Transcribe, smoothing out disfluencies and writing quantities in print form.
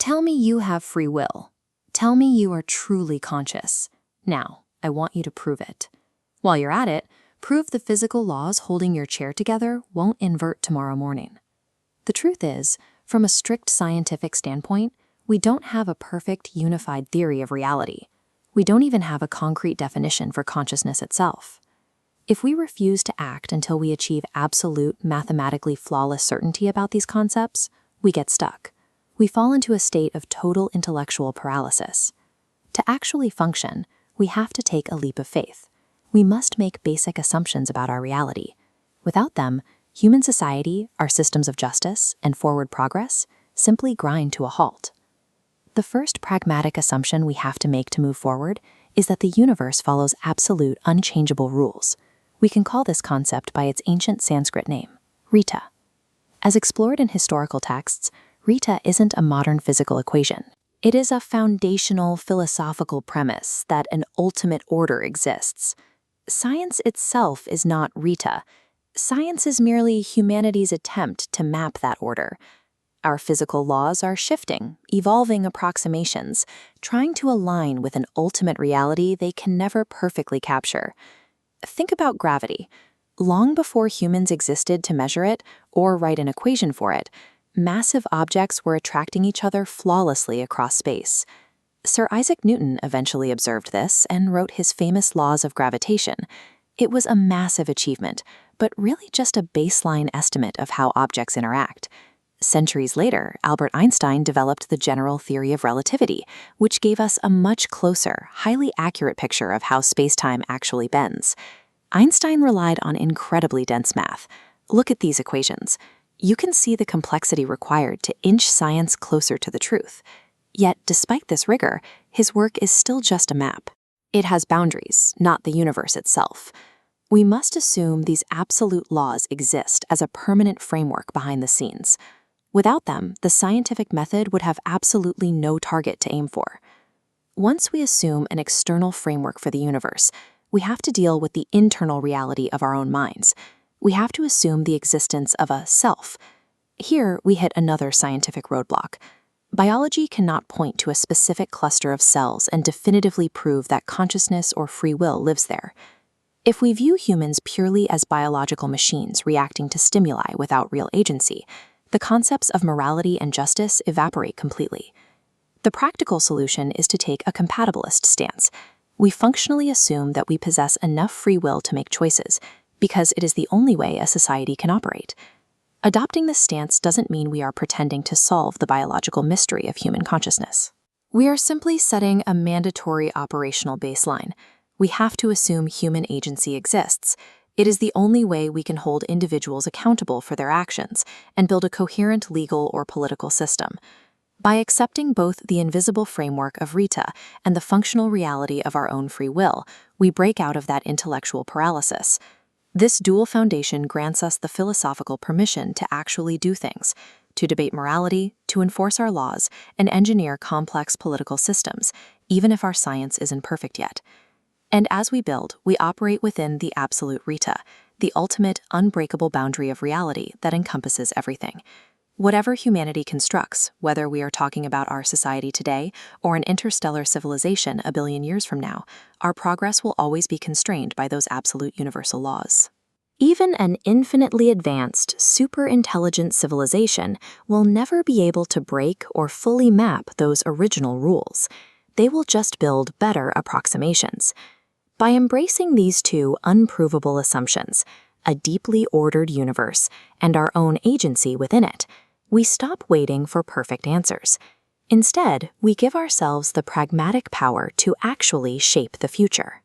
Tell me you have free will. Tell me you are truly conscious. Now, I want you to prove it. While you're at it, prove the physical laws holding your chair together won't invert tomorrow morning. The truth is, from a strict scientific standpoint, we don't have a perfect, unified theory of reality. We don't even have a concrete definition for consciousness itself. If we refuse to act until we achieve absolute, mathematically flawless certainty about these concepts, we get stuck. We fall into a state of total intellectual paralysis. To actually function, we have to take a leap of faith. We must make basic assumptions about our reality. Without them, human society, our systems of justice, and forward progress simply grind to a halt. The first pragmatic assumption we have to make to move forward is that the universe follows absolute, unchangeable rules. We can call this concept by its ancient Sanskrit name, Rita. As explored in historical texts, Rita isn't a modern physical equation. It is a foundational philosophical premise that an ultimate order exists. Science itself is not Rita. Science is merely humanity's attempt to map that order. Our physical laws are shifting, evolving approximations, trying to align with an ultimate reality they can never perfectly capture. Think about gravity. Long before humans existed to measure it or write an equation for it, massive objects were attracting each other flawlessly across space. Sir Isaac Newton eventually observed this and wrote his famous laws of gravitation. It was a massive achievement, but really just a baseline estimate of how objects interact. Centuries later, Albert Einstein developed the general theory of relativity, which gave us a much closer, highly accurate picture of how space-time actually bends. Einstein relied on incredibly dense math. Look at these equations. You can see the complexity required to inch science closer to the truth. Yet, despite this rigor, his work is still just a map. It has boundaries, not the universe itself. We must assume these absolute laws exist as a permanent framework behind the scenes. Without them, the scientific method would have absolutely no target to aim for. Once we assume an external framework for the universe, we have to deal with the internal reality of our own minds. We have to assume the existence of a self. Here, we hit another scientific roadblock. Biology cannot point to a specific cluster of cells and definitively prove that consciousness or free will lives there. If we view humans purely as biological machines reacting to stimuli without real agency, the concepts of morality and justice evaporate completely. The practical solution is to take a compatibilist stance. We functionally assume that we possess enough free will to make choices, because it is the only way a society can operate. Adopting this stance doesn't mean we are pretending to solve the biological mystery of human consciousness. We are simply setting a mandatory operational baseline. We have to assume human agency exists. It is the only way we can hold individuals accountable for their actions and build a coherent legal or political system. By accepting both the invisible framework of Rita and the functional reality of our own free will, we break out of that intellectual paralysis. This dual foundation grants us the philosophical permission to actually do things, to debate morality, to enforce our laws, and engineer complex political systems, even if our science isn't perfect yet. And as we build, we operate within the absolute Rita, the ultimate, unbreakable boundary of reality that encompasses everything. Whatever humanity constructs, whether we are talking about our society today or an interstellar civilization a billion years from now, our progress will always be constrained by those absolute universal laws. Even an infinitely advanced, super-intelligent civilization will never be able to break or fully map those original rules. They will just build better approximations. By embracing these two unprovable assumptions, a deeply ordered universe and our own agency within it, we stop waiting for perfect answers. Instead, we give ourselves the pragmatic power to actually shape the future.